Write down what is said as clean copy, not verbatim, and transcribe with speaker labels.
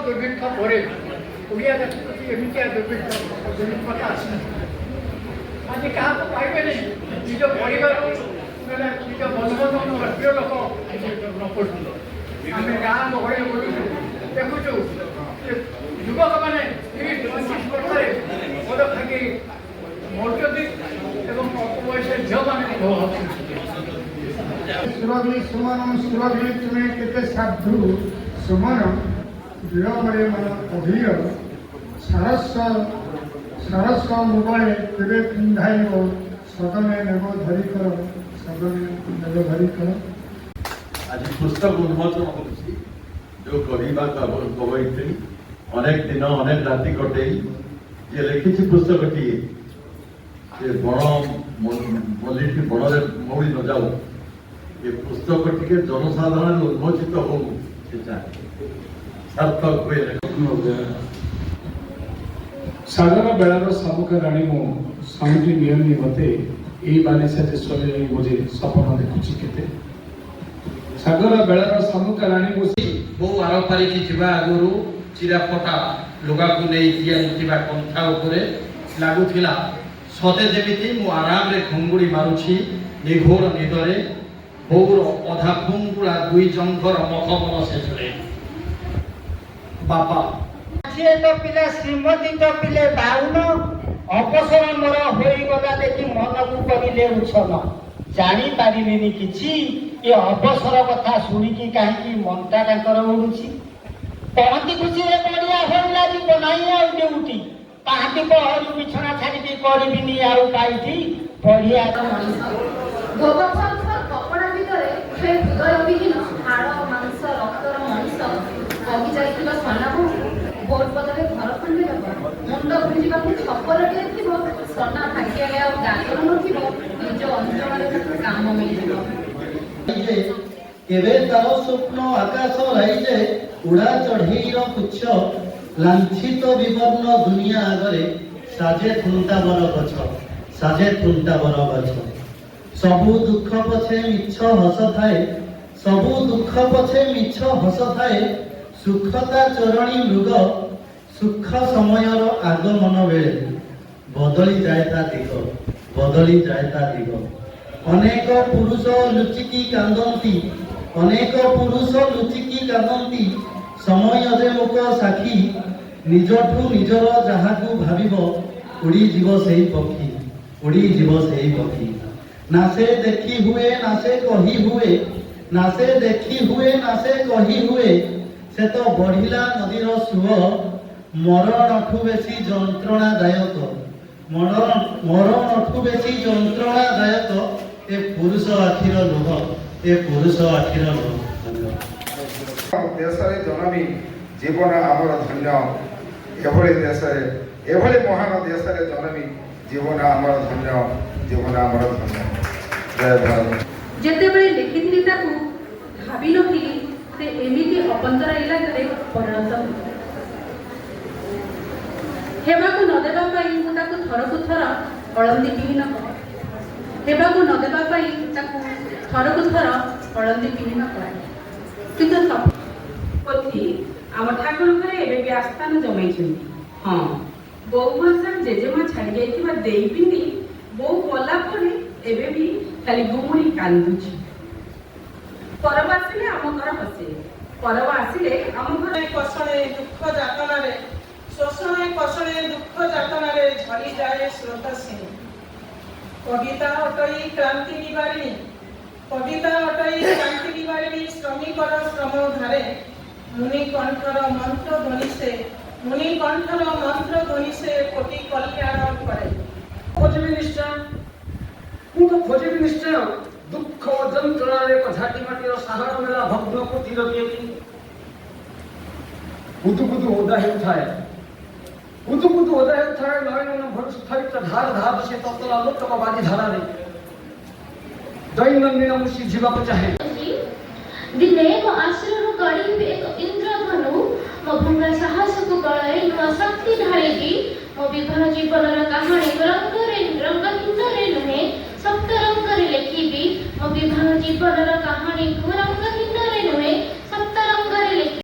Speaker 1: दुर्भिक्ष पर ओडिया जाति प्रति एमती दुर्भिक्षता आसी आज क्या पाइबे नहीं निज परिवार निज बंधुबांधव प्रिय लोक न पड़ू आम गाँ गहड़े बुलूँ देखुचु युवक मैंने 30-35 वर्ष बड़ खाई मरुचंदी अपवयस झील मैंने
Speaker 2: सुरभि सुमन सुरभि तुम्हें केते साधु सुमन विरमरे मन अधीर सरस मुगले तेरे पिंधाइब सदने नेब धरिकर सदने नेब धरिकर।
Speaker 3: आज पुस्तक उन्मोचन होती जो कहवा कवयित्री अनेक दिन अनेक राति कटे ये लिखी पुस्तक टी बण मल्ली बण मौड़ी न जाऊ ये पुस्तक टी जनसाधारण उन्मोचित हो सार्थक हुए।
Speaker 4: सागर बेलार सामुक राणी मु समिति नियमी मते यही बालिशा देश मुझे सपन देखुची केते सागर बेलार सामुक राणी मु
Speaker 5: बो आरपारी की जीवा आगुरु चिराफटा लुगा को नहीं दिया कंथा उपरे लागुथिला सते जेमिति मु आराम रे घुंगुड़ी मारुछि निघोर निदरे भौर अधा फुंगुड़ा दुई जंघर मखमल शेषरे बापा
Speaker 6: झीए तो पिले श्रीमती तो पिले बाउन अवसर मोर होई गला देखि मन को करिले उछन जानी पारिलेनी किछि ए अवसर कथा सुनिकी काहे मनटा ताकर उडुछि पहंती खुशी रे बढ़िया होइला जी बनाई आ उठी ताहाती पहरु बिछना छाड़ी दी करबिनी आउ काईथी बढ़िया तो
Speaker 7: गोबरछाल कपड़ा भितरे से हृदय विहीन हाड़ मांस रक्तर मनीष कमी जाइथिबा सोनाबू भोट बदले घर खंडे मुंड भुजिबा छपर टे सोना भाग्य आ डाक्तर नथिबो निज अंचल काम मिलिबो
Speaker 8: केवे तार स्वप्न आकाश राइजे उड़ा चढ़ेईर पुच्छ लांछित विवर्ण दुनिया आगरे साजे थुंटा बर गछ साजे थुंटा बर गछ सबु दुख पछे मिछ हस थाए सबु दुख पछे मिछ हस थाए सुखता चरणी मृग सुख समयर आगमन बेले बदली जाए ता दिग बदली जाए ता दिग अनेक पुरुष लुचिकी कांदंती अनेक पुरुष लुचिकी कांदंती समय जे लोक साखी निजठू निजर जहाकू भाविब उड़ी जीव सेही पक्षी उड़ी जीव सेही पक्षी ना से देखी हुए ना से कही हुए ना से देखी हुए ना से कही हुए से तो बढ़िला नदीर सुह मरणठू बेसी जंत्रणादायक मरणठू बेसी जंत्रणादायक ए पुरुष आखिर लुह ए पुरुष आखिर लुह।
Speaker 2: देश जनमी जीवन आमर धन्य एभली देश एभली महान देश जनमी जीवन आमर धन्य जीवन आमर धन्य। जय भारत।
Speaker 7: जेतेबेले लिखिथिली ताकू भाबी नथिली से एमिति अपंतरा इलाकारे परिणत हेबाकू न देबा पई मु ताकू थरकू थर अळंदी विहीन हेबाकू न देबा पई ताकू थरकू थर अळंदी विहीन कराए किंतु
Speaker 9: पति आम ठाकुर घरे एबे भी आस्थान जमाइछन्ती हां बो वर्षा जेजेमा छाड़ी जाइतिबा देई पिंदी बो गला परे एबे भी खाली गुमुड़ी कांदुछि परब आसिले आम घर बसे परब आसिले आम घर कसणे दुख जातनारे शोषणे कसणे दुख जातनारे झड़ी जाए स्रोत सिंह कविता अटई क्रांति निवारिणी कविता अटई क्रांति निवारिणी श्रमिकर श्रम धारे मुनि कंठर मंत्र ध्वनि से मुनि कंठर मंत्र ध्वनि से कोटि कल्याण करे खोजबी निश्चय मु तो खोजबी निश्चय दुख और जंत्रणा रे झाटी माटीर सहारा मेला भग्न को तीर दिएती बुदु बुदु ओदा हेउथाए बुदु बुदु ओदा हेउथाए नयन भरुष थरित धार धार से ततला लोक बाजी धारा रे दैनंदिन मुसी जीवाक चाहे
Speaker 10: दिने मो आश्रय गढ़ी एक इंद्रधनु मो भंगा साहस को गलाए नुआ शक्ति ढाळेगी मो विवाह जीवनर कहानी रंगहीन नुहे सप्त रंग रे लिखिबी मो विवाह जीवनर कहानी रंगहीन नुहे